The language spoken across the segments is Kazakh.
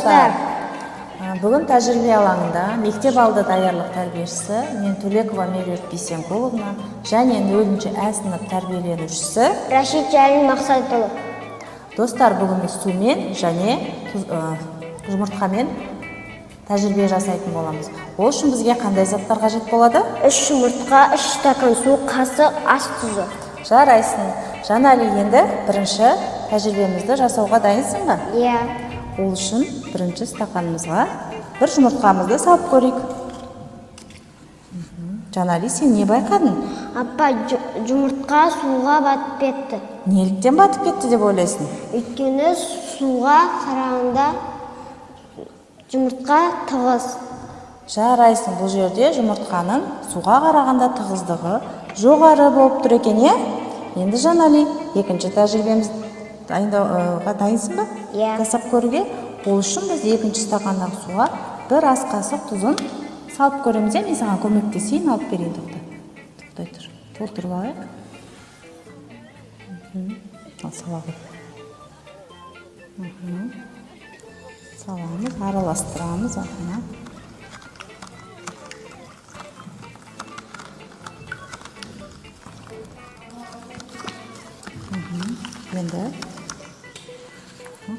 достар. Бүгін тәжірибе алаңында мектеп алды даярлық тәрбиешісі мен Төлекова Меруерт Бейсенқұловна және 0-ші А сынып тәрбиеленушісі Рашид Жәлел Мақсатұлы. Достар, бүгін сумен және жұмыртқамен тәжірибе жасайтын боламыз. Ол үшін бізге қандай заттар қажет болады? 3 жұмыртқа, 3 стакан су, қасық ас тұзы. Жарайсың. Жанали, енді бірінші тәжірибемізді жасауға дайынсың ба? Иә. Ол үшін бірінші стақанымызға бір жұмыртқамызды салып көрейік. Жанали, сен не байқадың? Апа, жұмыртқа суға батып кетті. Неліктен батып кетті деп ойлайсың? Өйткені суға қарағанда жұмыртқа тығыз. Жарайсың, бұл жерде жұмыртқаның суға қарағанда тығыздығы жоғары болып тұр екен, е? Енді Жанали, екінші тәжірибеміз дайындауға дайынсың ба? Иә. Жасап көруге. Ол үшін біз екінші стақандағы суға бір ас қасық тұзын салып көреміз. Мен саған көмектесейін, алып берейін. Тоқтай тұр. Толтырып алайық. Сала ғой. Саламыз, араластырамыз. Енді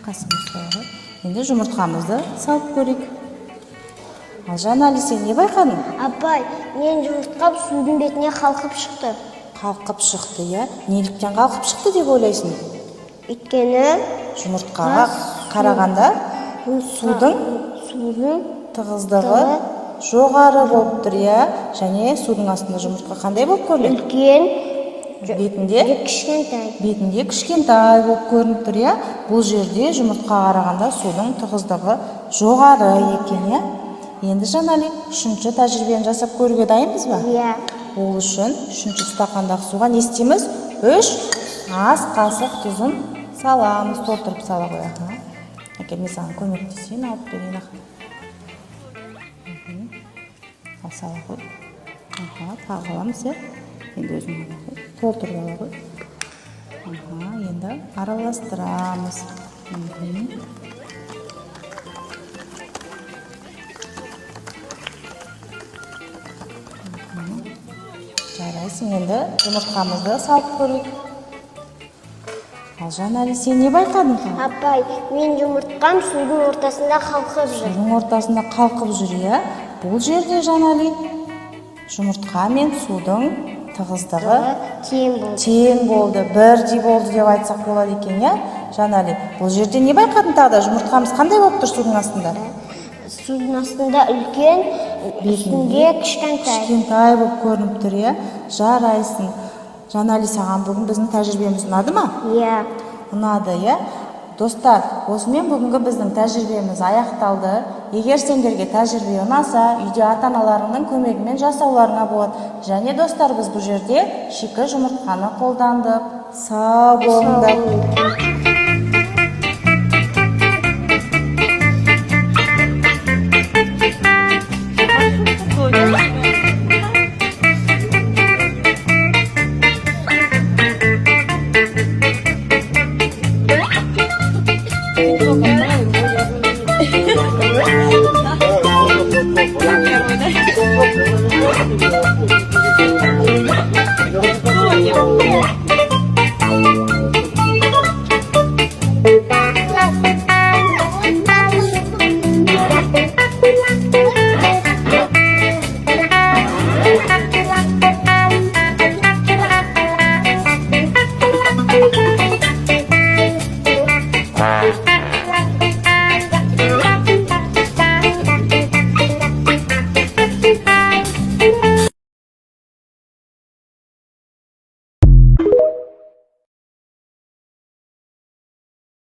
қасымыз қойып, енді жұмыртқамызды салып көрейік. Ал Жанали, сен не байқадың? Апай, мен жұмыртқа судың бетіне қалқып шықты. Қалқып шықты, иә? Неліктен қалқып шықты деп ойлайсың? Өйткені жұмыртқаға қарағанда судың тығыздығы жоғары болып тұр, иә? Және судың астында жұмыртқа қандай болып көрінеді? Үлкен, бетінде кішкентай болып көрініп тұр, иә? Бұл жерде жұмыртқа қарағанда судың тығыздығы жоғары екен, иә? Енді Жанали, үшінші тәжірибені жасап көруге дайынбыз ба? Иә. Ол үшін үшінші стақандағы суға не істейміз? 3 ас қасық тұзын саламыз, толтырып сала қояйық. Әкел, мен саған көмектесейін, алып берейін. Ал сала қой. Тағы аламыз, е? Енді өзің ала қой. Толтырып ала қой. Енді араластырамыз. Жарайсың, енді жұмыртқамызды салып көрейік. Ал Жанали, сен не байқадың? Апай, мен жұмыртқам судың ортасында қалқып жүр. Судың ортасында қалқып жүр, иә? Бұл жерде Жанали, жұмыртқа мен судың тығыздығы тең болды, бірдей болды деп айтсақ болады екен, иә? Жанали, бұл жерде не байқадың тағы да? Жұмыртқамыз қандай болып тұр судың астында? Судың астында үлкен, үстінде кішкентай болып көрініп тұр, иә? Жарайсың. Жанали, саған бүгін біздің тәжірибеміз ұнады ма? Иә. Ұнады, иә? Достар, осымен бүгінгі біздің тәжірибеміз аяқталды. Егер сендерге тәжірибе ұнаса, үйде ата-аналарыңның көмегімен жасауларыңа болады. Және достар, біз бұл жерде шикі жұмыртқаны қолдандық. Сау болыңдар.